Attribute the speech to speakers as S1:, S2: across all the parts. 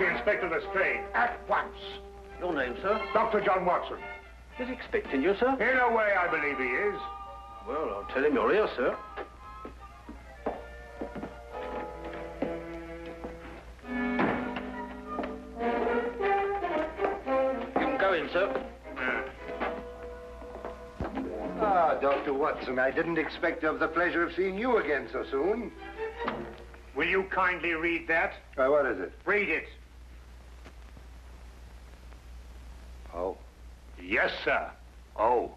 S1: see Inspector Lestrade at once.
S2: Your name, sir?
S1: Dr. John Watson.
S2: Is he expecting you, sir?
S1: In a way, I believe he is.
S2: Well, I'll tell him you're here, sir. You can go in, sir.
S3: Ah, Dr. Watson, I didn't expect to have the pleasure of seeing you again so soon.
S1: Will you kindly read that?
S3: What is it?
S1: Read it.
S3: Oh.
S1: Yes, sir. Oh.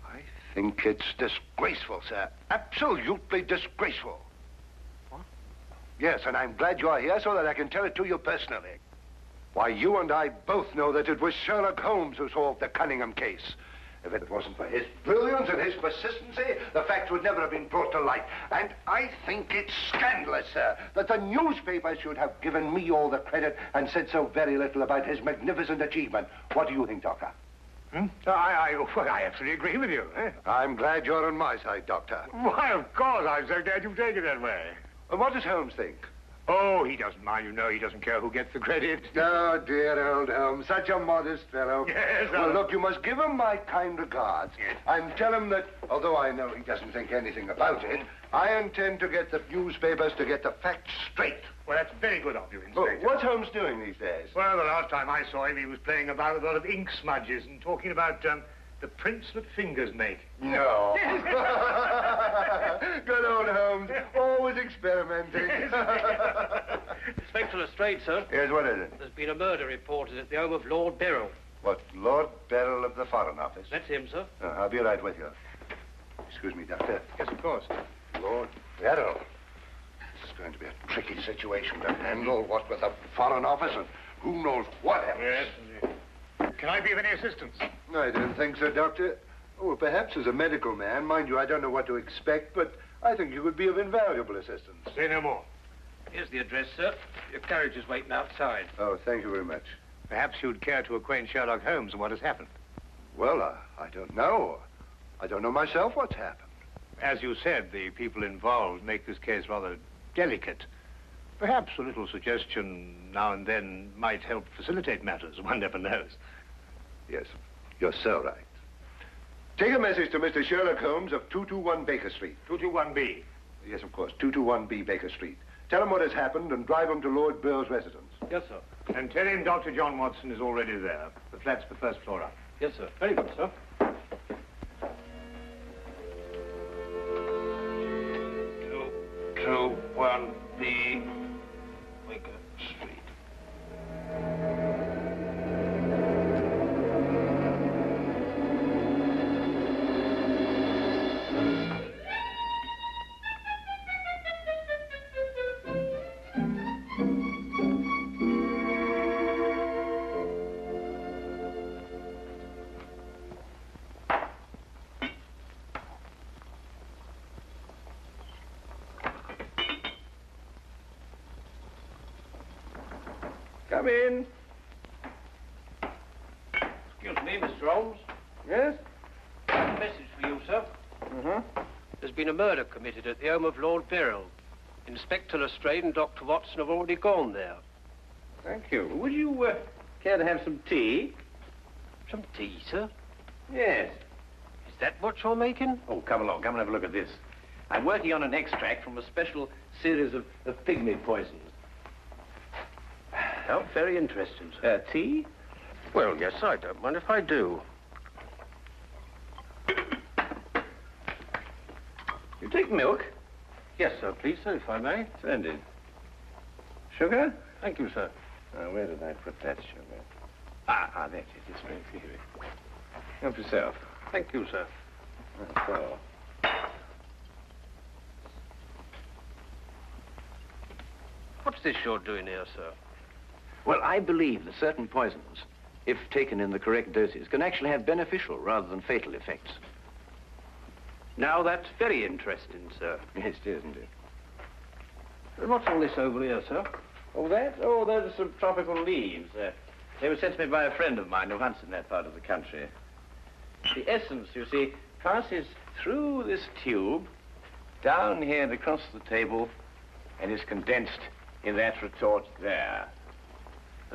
S3: I think it's disgraceful, sir. Absolutely disgraceful.
S1: What?
S3: Yes, and I'm glad you're here so that I can tell it to you personally. Why, you and I both know that it was Sherlock Holmes who solved the Cunningham case. If it wasn't for his brilliance and his persistency, the facts would never have been brought to light. And I think it's scandalous, sir, that the newspapers should have given me all the credit and said so very little about his magnificent achievement. What do you think, Doctor?
S1: I absolutely agree with you. Eh?
S3: I'm glad you're on my side, Doctor.
S1: Why, of course. I'm so glad you've taken it that way.
S3: And what does Holmes think?
S1: Oh, he doesn't mind. You know, he doesn't care who gets the credit.
S3: Oh, dear old Holmes, such a modest fellow.
S1: Yes,
S3: Well, look, you must give him my kind regards.
S1: Yes.
S3: And tell him that, although I know he doesn't think anything about it, I intend to get the newspapers to get the facts straight.
S1: Well, that's very good of you, Inspector.
S3: What's Holmes doing these days?
S1: Well, the last time I saw him, he was playing about with a lot of ink smudges and talking about the prints that fingers make.
S3: No. Good old Holmes, always experimenting.
S2: Inspector Lestrade, sir.
S3: Yes, what is it?
S2: There's been a murder reported at the home of Lord Beryl.
S3: What, Lord Beryl of the Foreign Office?
S2: That's him, sir.
S3: I'll be right with you. Excuse me, Doctor.
S1: Yes, of course.
S3: Lord Beryl. This is going to be a tricky situation to handle, what with the Foreign Office and who knows what else.
S1: Yes. Can I be of any assistance?
S3: I don't think so, Doctor. Oh, perhaps as a medical man. Mind you, I don't know what to expect, but I think you would be of invaluable assistance.
S1: Say no more.
S2: Here's the address, sir. Your carriage is waiting outside.
S3: Oh, thank you very much.
S1: Perhaps you'd care to acquaint Sherlock Holmes with what has happened.
S3: Well, I don't know. I don't know myself what's happened.
S1: As you said, the people involved make this case rather delicate. Perhaps a little suggestion now and then might help facilitate matters. One never knows.
S3: Yes, you're so right. Take a message to Mr. Sherlock Holmes of 221 Baker Street.
S1: 221B.
S3: Yes, of course, 221B Baker Street. Tell him what has happened and drive him to Lord Beryl's residence.
S2: Yes, sir.
S1: And tell him Dr. John Watson is already there. The flat's the first floor up.
S2: Yes, sir. Very good, sir. 221B Baker Street.
S3: Come in.
S2: Excuse me, Mr. Holmes.
S3: Yes?
S2: A message for you, sir. There's been a murder committed at the home of Lord Beryl. Inspector Lestrade and Dr. Watson have already gone there.
S4: Thank you. Would you care to have some tea?
S2: Some tea, sir?
S4: Yes.
S2: Is that what you're making?
S4: Oh, come along. Come and have a look at this. I'm working on an extract from a special series of pygmy poisons.
S2: Oh, very interesting, sir.
S4: Tea?
S2: Well, yes, I don't mind if I do.
S4: You take milk?
S2: Yes, sir, please, sir, if I may.
S4: Splendid. Sugar?
S2: Thank you, sir.
S4: Where did I put that sugar? That's it. It's right here. Help yourself.
S2: Thank you, sir.
S4: That's all.
S2: What's this you're doing here, sir?
S4: Well, I believe that certain poisons, if taken in the correct doses, can actually have beneficial rather than fatal effects.
S2: Now, that's very interesting, sir.
S4: Yes, it is, isn't it?
S2: What's all this over here, sir?
S4: Oh, that? Oh, those are some tropical leaves. They were sent to me by a friend of mine who hunts in that part of the country. The essence, you see, passes through this tube, down here and across the table, and is condensed in that retort there.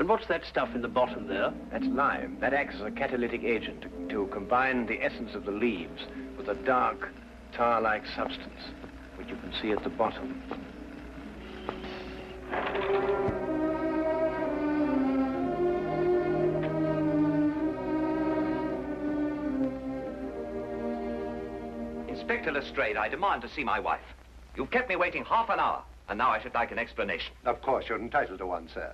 S2: And what's that stuff in the bottom there?
S4: That's lime. That acts as a catalytic agent to combine the essence of the leaves with a dark, tar-like substance, which you can see at the bottom.
S5: Inspector Lestrade, I demand to see my wife. You've kept me waiting half an hour, and now I should like an explanation.
S3: Of course, you're entitled to one, sir.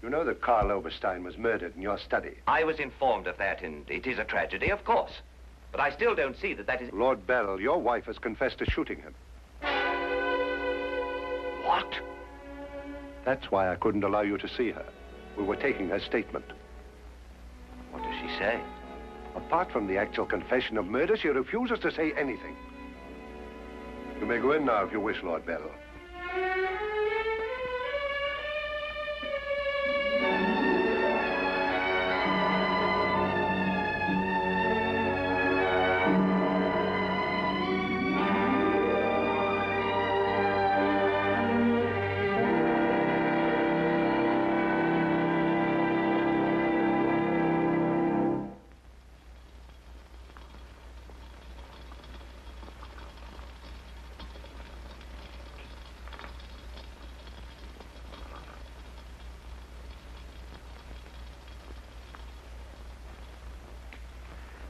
S3: You know that Karl Oberstein was murdered in your study.
S5: I was informed of that, and it is a tragedy, of course. But I still don't see that that is...
S3: Lord Beryl, your wife has confessed to shooting him.
S5: What?
S3: That's why I couldn't allow you to see her. We were taking her statement.
S5: What does she say?
S3: Apart from the actual confession of murder, she refuses to say anything. You may go in now if you wish, Lord Beryl.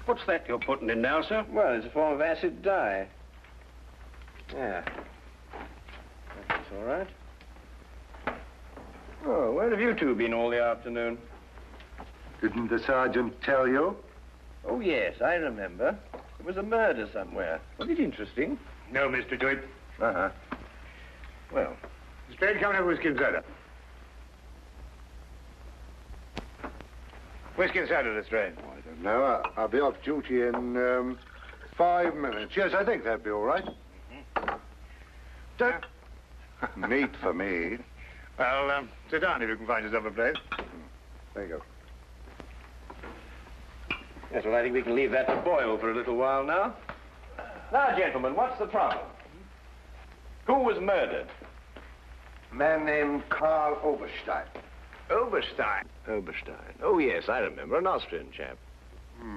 S2: What's that you're putting in now, sir?
S4: Well, it's a form of acid dye. Yeah. That's all right. Oh, where have you two been all the afternoon?
S3: Didn't the sergeant tell you?
S4: Oh, yes, I remember. There was a murder somewhere. Was it interesting?
S1: No, Mr. Dewitt.
S4: Uh-huh. Well,
S1: Straight coming up whiskey and soda. Whiskey and soda, Lestrade.
S3: Oh, I don't know. I'll be off duty in 5 minutes. Yes, I think that'd be all right. Neat for me.
S1: Well, sit down if you can find yourself a place.
S3: There you go.
S4: yes, well, I think we can leave that to boil for a little while now. Now, gentlemen, what's the problem? Who was murdered?
S3: A man named Karl Oberstein.
S4: Oberstein. Oberstein. Oh, yes, I remember. An Austrian chap.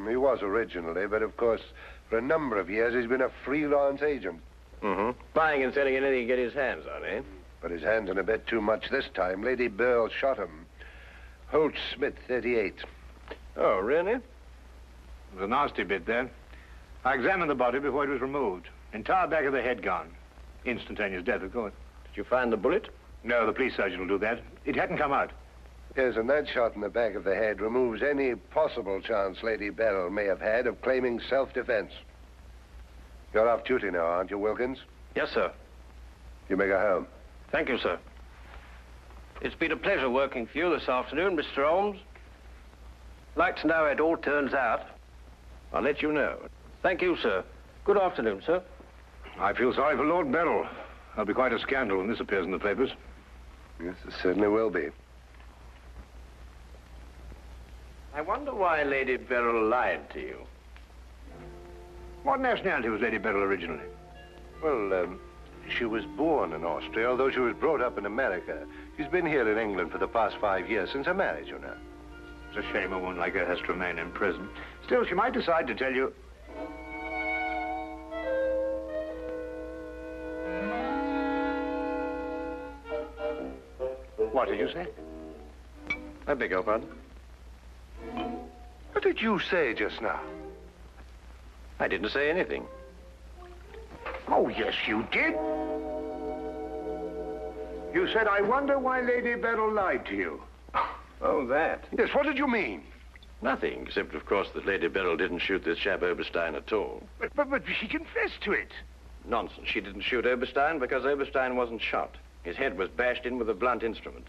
S3: He was originally, but of course, for a number of years, he's been a freelance agent.
S4: Mm-hmm. Buying and selling anything he can get his hands on, eh?
S3: But his hands in a bit too much this time. Lady Beryl shot him. Holt Smith, 38.
S4: Oh, really?
S1: It was a nasty bit then. I examined the body before it was removed. Entire back of the head gone. Instantaneous death, of course.
S4: Did you find the bullet?
S1: No, the police surgeon will do that. It hadn't come out.
S3: Yes, and that shot in the back of the head removes any possible chance Lady Beryl may have had of claiming self-defense. You're off duty now, aren't you, Wilkins?
S2: Yes, sir.
S3: You may go home.
S2: Thank you, sir. It's been a pleasure working for you this afternoon, Mr. Holmes. Like to know how it all turns out.
S4: I'll let you know.
S2: Thank you, sir. Good afternoon, sir.
S1: I feel sorry for Lord Beryl. There'll be quite a scandal when this appears in the papers.
S3: Yes, it certainly will be.
S4: I wonder why Lady Beryl lied to you.
S1: What nationality was Lady Beryl originally?
S3: Well, she was born in Austria, although she was brought up in America. She's been here in England for the past 5 years, since her marriage, you know.
S1: It's a shame a woman like her has to remain in prison. Still, she might decide to tell you... What did you say?
S4: I beg your pardon?
S3: What did you say just now?
S4: I didn't say anything.
S1: Oh, yes, you did. You said, I wonder why Lady Beryl lied to you.
S4: Oh, that.
S3: Yes, what did you mean?
S4: Nothing, except, of course, that Lady Beryl didn't shoot this chap Oberstein at all.
S1: But she confessed to it.
S4: Nonsense. She didn't shoot Oberstein because Oberstein wasn't shot. His head was bashed in with a blunt instrument.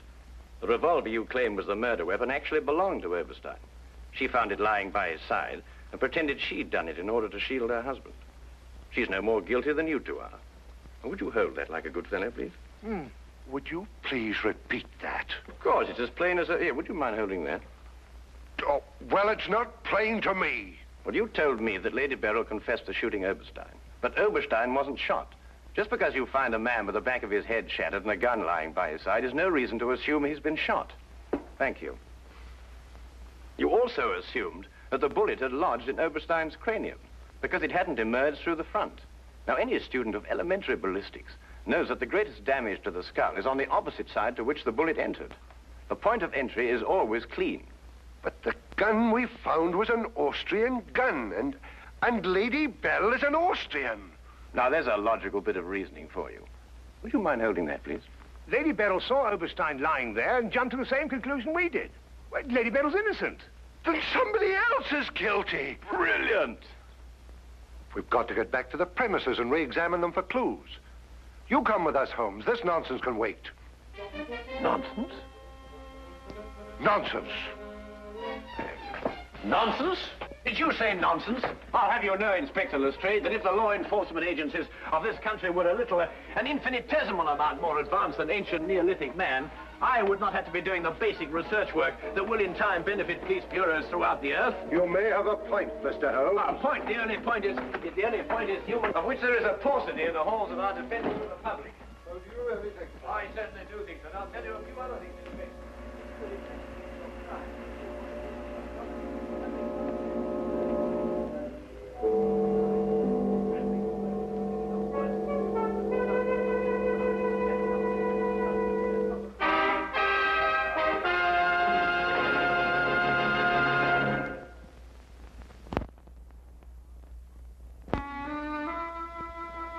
S4: The revolver you claim was the murder weapon actually belonged to Oberstein. She found it lying by his side and pretended she'd done it in order to shield her husband. She's no more guilty than you two are. Would you hold that like a good fellow, please?
S3: Would you please repeat that?
S4: Of course, it's as plain as a... Here, would you mind holding that?
S3: Oh, well, it's not plain to me.
S4: Well, you told me that Lady Beryl confessed to shooting Oberstein. But Oberstein wasn't shot. Just because you find a man with the back of his head shattered and a gun lying by his side is no reason to assume he's been shot. Thank you. You also assumed that the bullet had lodged in Oberstein's cranium because it hadn't emerged through the front. Now, any student of elementary ballistics knows that the greatest damage to the skull is on the opposite side to which the bullet entered. The point of entry is always clean.
S3: But the gun we found was an Austrian gun, and Lady Beryl is an Austrian.
S4: Now, there's a logical bit of reasoning for you. Would you mind holding that, please?
S1: Lady Beryl saw Oberstein lying there and jumped to the same conclusion we did. Well, Lady Beryl's innocent.
S3: Then somebody else is guilty.
S4: Brilliant!
S3: We've got to get back to the premises and re-examine them for clues. You come with us, Holmes. This nonsense can wait.
S4: Nonsense?
S3: Nonsense.
S4: Nonsense? Did you say nonsense? I'll have you know, Inspector Lestrade, that if the law enforcement agencies of this country were a little, an infinitesimal amount more advanced than ancient Neolithic man, I would not have to be doing the basic research work that will in time benefit police bureaus throughout the earth.
S3: You may have a point, Mr. Holmes.
S4: A point? The only point is human, of which there is a paucity in the halls of our defense of the public.
S3: So do you really think so?
S4: I certainly do think so, and I'll tell you a few other things, Inspector.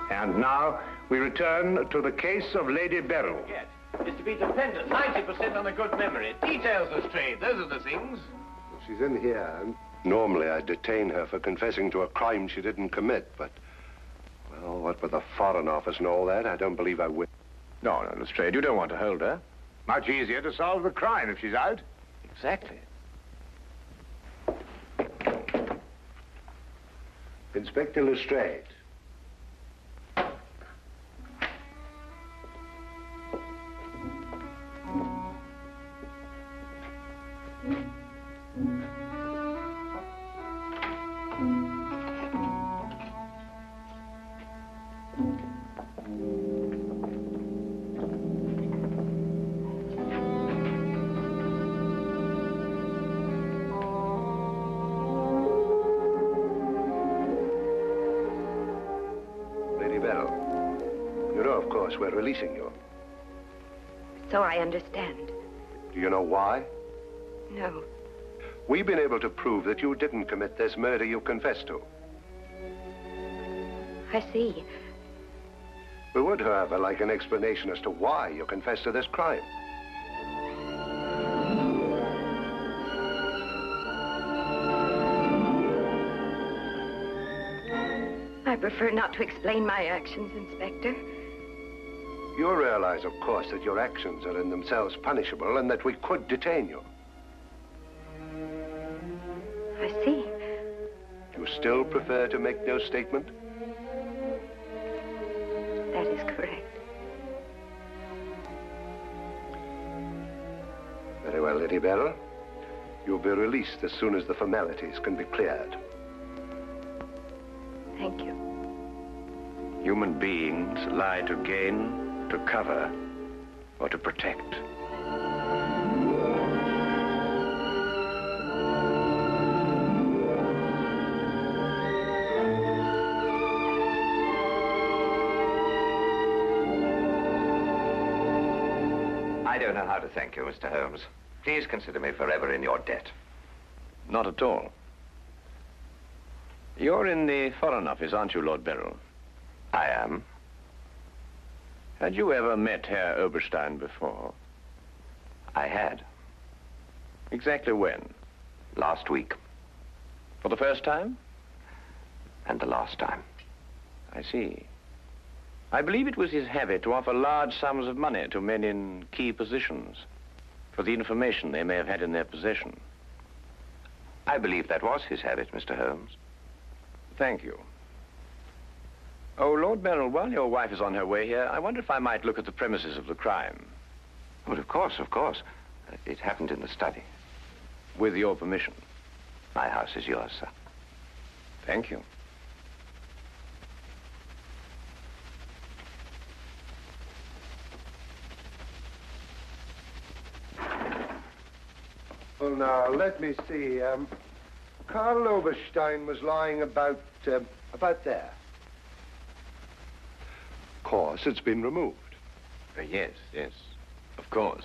S1: And now we return to the case of Lady Beryl.
S4: Yes, is to be dependent 90% on a good memory. Details, Lestrade, those are the things.
S3: She's in here. Normally, I'd detain her for confessing to a crime she didn't commit, but... Well, what with the Foreign Office and all that, I don't believe I will.
S4: No, Lestrade, you don't want to hold her.
S1: Much easier to solve the crime if she's out.
S4: Exactly.
S3: Inspector Lestrade. We're releasing you.
S6: So I understand.
S3: Do you know why?
S6: No.
S3: We've been able to prove that you didn't commit this murder you confessed to.
S6: I see.
S3: We would, however, like an explanation as to why you confessed to this crime.
S6: I prefer not to explain my actions, Inspector.
S3: You realize, of course, that your actions are in themselves punishable and that we could detain you.
S6: I see.
S3: You still prefer to make no statement?
S6: That is correct.
S3: Very well, Lady Beryl. You'll be released as soon as the formalities can be cleared.
S6: Thank you.
S4: Human beings lie to gain, to cover, or to protect.
S5: I don't know how to thank you, Mr. Holmes. Please consider me forever in your debt.
S4: Not at all. You're in the Foreign Office, aren't you, Lord Beryl?
S5: I am.
S4: Had you ever met Herr Oberstein before?
S5: I had.
S4: Exactly when?
S5: Last week.
S4: For the first time?
S5: And the last time.
S4: I see. I believe it was his habit to offer large sums of money to men in key positions for the information they may have had in their possession.
S5: I believe that was his habit, Mr. Holmes.
S4: Thank you. Oh, Lord Beryl, while your wife is on her way here, I wonder if I might look at the premises of the crime.
S5: Well, of course, of course. It happened in the study.
S4: With your permission.
S5: My house is yours, sir.
S4: Thank you.
S3: Well, now, let me see. Karl Oberstein was lying about there. Of course, it's been removed.
S4: Yes, of course.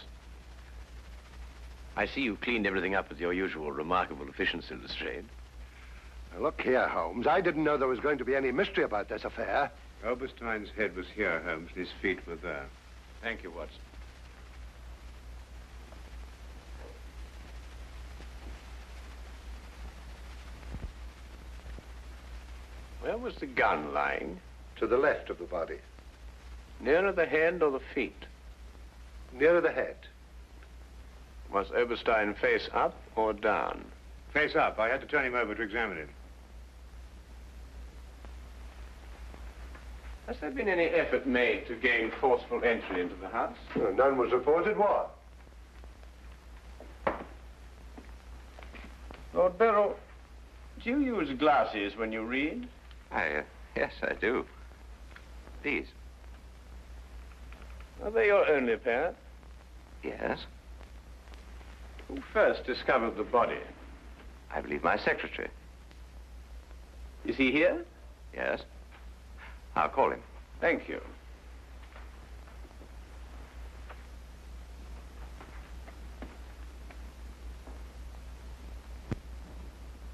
S4: I see you've cleaned everything up with your usual remarkable efficiency, Lestrade.
S3: Now, look here, Holmes. I didn't know there was going to be any mystery about this affair.
S1: Oberstein's head was here, Holmes, and his feet were there.
S4: Thank you, Watson. Where was the gun lying?
S3: To the left of the body.
S4: Nearer the head or the feet?
S3: Nearer the head.
S4: Was Oberstein face up or down?
S1: Face up. I had to turn him over to examine him.
S4: Has there been any effort made to gain forceful entry into the house?
S3: Well, none was reported. What?
S4: Lord Beryl, do you use glasses when you read?
S5: Yes, I do. These?
S4: Are they your only pair?
S5: Yes.
S4: Who first discovered the body?
S5: I believe my secretary.
S4: Is he here?
S5: Yes. I'll call him.
S4: Thank you.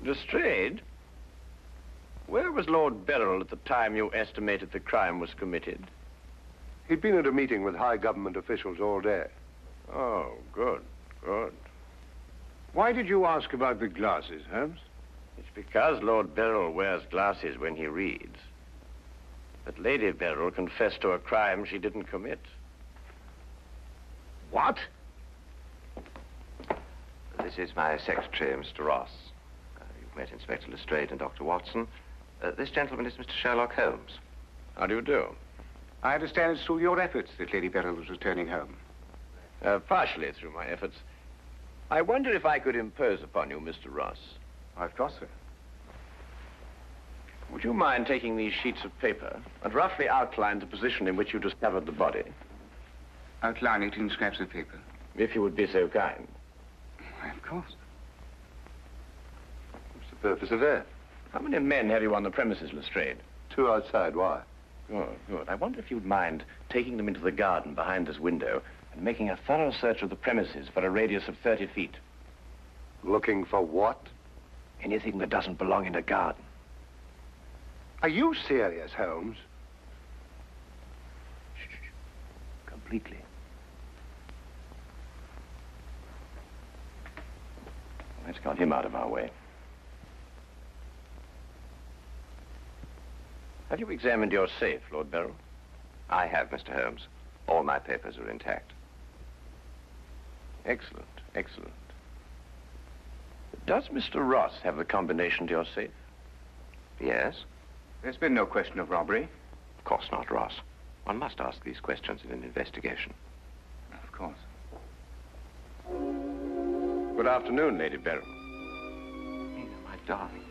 S4: Lestrade, where was Lord Beryl at the time you estimated the crime was committed?
S3: He'd been at a meeting with high government officials all day.
S4: Oh, good.
S1: Why did you ask about the glasses, Holmes?
S4: It's because Lord Beryl wears glasses when he reads that Lady Beryl confessed to a crime she didn't commit.
S1: What?
S5: This is my secretary, Mr. Ross. You've met Inspector Lestrade and Dr. Watson. This gentleman is Mr. Sherlock Holmes.
S4: How do you do?
S7: I understand it's through your efforts that Lady Beryl was returning home.
S4: Partially through my efforts. I wonder if I could impose upon you, Mr. Ross.
S7: Of course, sir.
S4: Would you mind taking these sheets of paper and roughly outline the position in which you discovered the body?
S7: Outline it in scraps of paper.
S4: If you would be so kind.
S7: Why, of course.
S3: What's the purpose of that?
S4: How many men have you on the premises, Lestrade?
S3: 2 outside. Why?
S4: Good. I wonder if you'd mind taking them into the garden behind this window and making a thorough search of the premises for a radius of 30 feet.
S3: Looking for what?
S4: Anything that doesn't belong in a garden.
S3: Are you serious, Holmes?
S4: Shh. Completely. Let's got him out of our way. Have you examined your safe, Lord Beryl?
S5: I have, Mr. Holmes. All my papers are intact.
S4: Excellent. Does Mr. Ross have the combination to your safe?
S5: Yes?
S7: There's been no question of robbery.
S5: Of course not, Ross. One must ask these questions in an investigation.
S7: Of course.
S4: Good afternoon, Lady Beryl.
S5: Nina, my darling.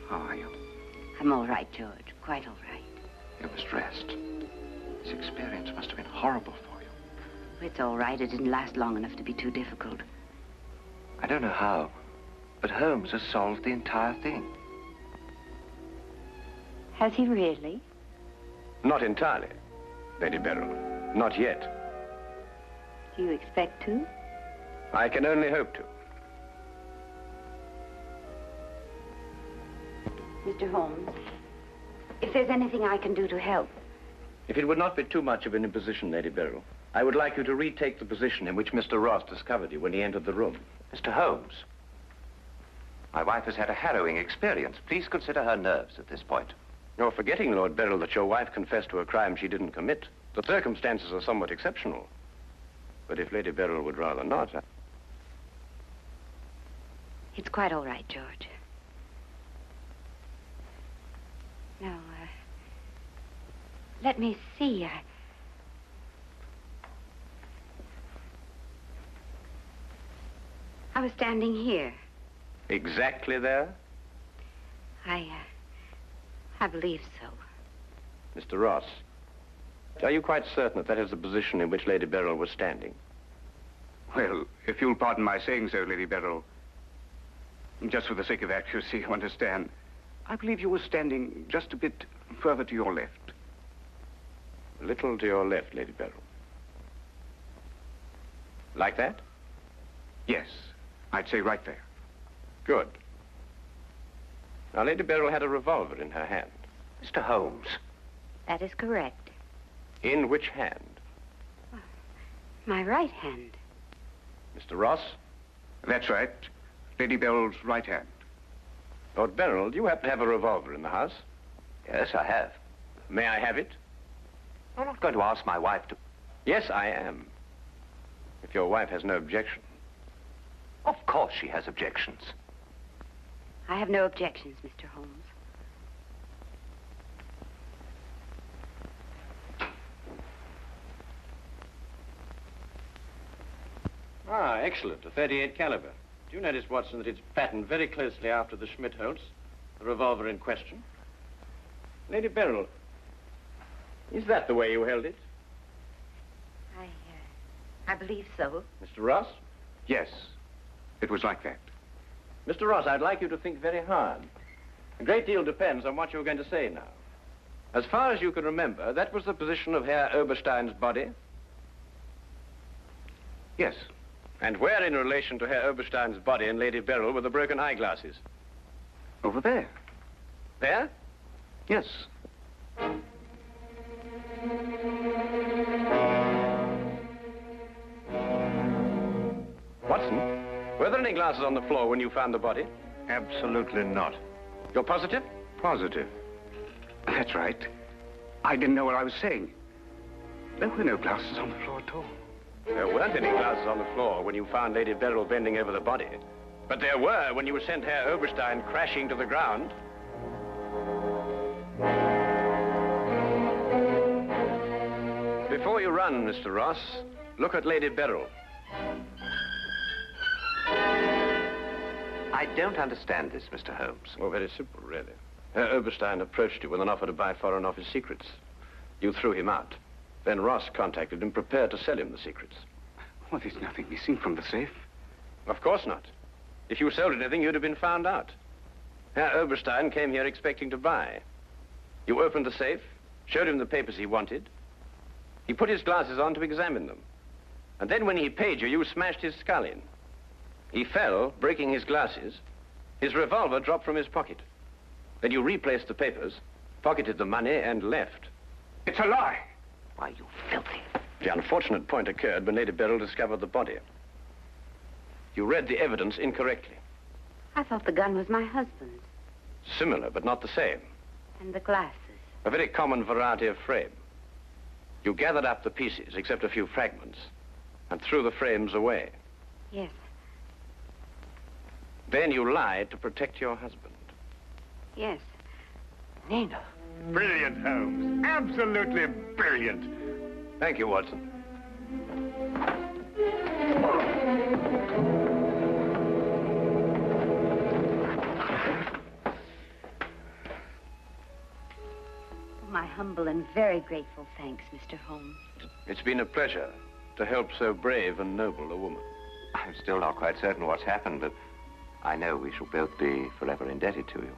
S7: How are you?
S6: I'm all right, George. Quite all right.
S5: You must rest. This experience must have been horrible for you.
S6: It's all right. It didn't last long enough to be too difficult.
S5: I don't know how, but Holmes has solved the entire thing.
S6: Has he really?
S4: Not entirely, Lady Beryl. Not yet.
S6: Do you expect to?
S4: I can only hope to.
S6: Mr. Holmes, if there's anything I can do to help.
S4: If it would not be too much of an imposition, Lady Beryl, I would like you to retake the position in which Mr. Ross discovered you when he entered the room.
S5: Mr. Holmes, my wife has had a harrowing experience. Please consider her nerves at this point.
S4: You're forgetting, Lord Beryl, that your wife confessed to a crime she didn't commit. The circumstances are somewhat exceptional. But if Lady Beryl would rather not...
S6: It's quite all right, George. Now, let me see. I was standing here.
S4: Exactly there?
S6: I believe so.
S4: Mr. Ross, are you quite certain that that is the position in which Lady Beryl was standing?
S7: Well, if you'll pardon my saying so, Lady Beryl, just for the sake of accuracy, you understand, I believe you were standing just a bit further to your left.
S4: A little to your left, Lady Beryl. Like that?
S7: Yes, I'd say right there.
S4: Good. Now, Lady Beryl had a revolver in her hand.
S5: Mr. Holmes.
S6: That is correct.
S4: In which hand?
S6: My right hand.
S4: Mr. Ross?
S7: That's right. Lady Beryl's right hand.
S4: Lord Beryl, do you happen to have a revolver in the house?
S5: Yes, I have.
S4: May I have it?
S5: I'm not going to ask my wife to...
S4: Yes, I am. If your wife has no objection.
S5: Of course she has objections.
S6: I have no objections, Mr. Holmes.
S4: Ah, excellent. A .38 caliber. Do you notice, Watson, that it's patterned very closely after the Schmidt-Holtz, the revolver in question? Lady Beryl, is that the way you held it?
S6: I believe so.
S4: Mr. Ross?
S7: Yes, it was like that.
S4: Mr. Ross, I'd like you to think very hard. A great deal depends on what you're going to say now. As far as you can remember, that was the position of Herr Oberstein's body?
S7: Yes.
S4: And where in relation to Herr Oberstein's body and Lady Beryl were the broken eyeglasses?
S7: Over there.
S4: There?
S7: Yes.
S4: Watson, were there any glasses on the floor when you found the body?
S1: Absolutely not.
S4: You're positive?
S7: Positive. That's right. I didn't know what I was saying. There were no glasses on the floor at all.
S4: There weren't any glasses on the floor when you found Lady Beryl bending over the body. But there were when you sent Herr Oberstein crashing to the ground. Before you run, Mr. Ross, look at Lady Beryl.
S5: I don't understand this, Mr. Holmes.
S4: Oh, very simple, really. Herr Oberstein approached you with an offer to buy Foreign Office secrets. You threw him out. Then Ross contacted him, prepared to sell him the secrets.
S7: Well, there's nothing missing from the safe.
S4: Of course not. If you sold anything, you'd have been found out. Herr Oberstein came here expecting to buy. You opened the safe, showed him the papers he wanted. He put his glasses on to examine them. And then when he paid you, you smashed his skull in. He fell, breaking his glasses. His revolver dropped from his pocket. Then you replaced the papers, pocketed the money, and left.
S7: It's a lie.
S5: Why, you filthy...
S4: The unfortunate point occurred when Lady Beryl discovered the body. You read the evidence incorrectly.
S6: I thought the gun was my husband's.
S4: Similar, but not the same.
S6: And the glasses.
S4: A very common variety of frame. You gathered up the pieces, except a few fragments, and threw the frames away.
S6: Yes.
S4: Then you lied to protect your husband.
S6: Yes.
S5: Nina.
S1: Brilliant, Holmes. Absolutely brilliant.
S4: Thank you, Watson.
S6: My humble and very grateful thanks, Mr. Holmes.
S4: It's been a pleasure to help so brave and noble a woman.
S5: I'm still not quite certain what's happened, but I know we shall both be forever indebted to you.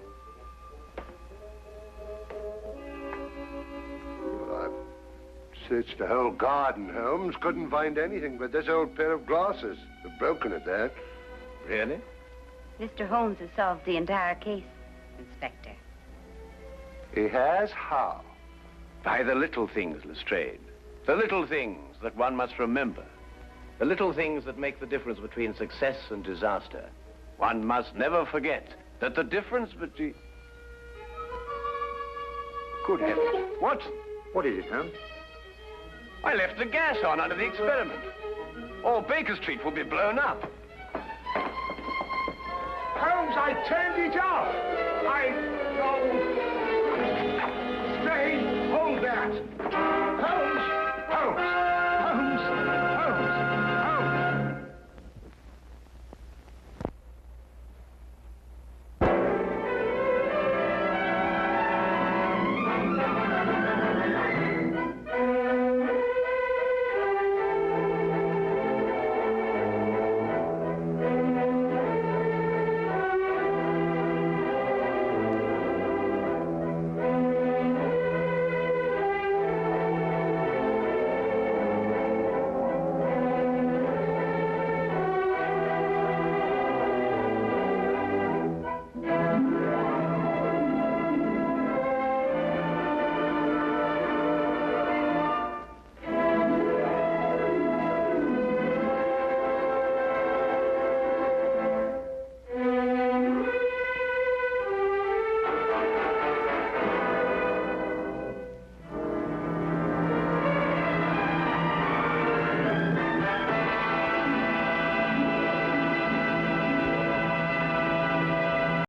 S3: Searched the whole garden, Holmes. Couldn't find anything but this old pair of glasses. They've broken at that.
S4: Really?
S6: Mr. Holmes has solved the entire case, Inspector.
S3: He has? How?
S4: By the little things, Lestrade. The little things that one must remember. The little things that make the difference between success and disaster. One must never forget that the difference between...
S1: Good heavens.
S4: What?
S1: What is it, Holmes?
S4: I left the gas on under the experiment. All Baker Street will be blown up.
S1: Holmes, I turned it off. No. Stay. Hold that.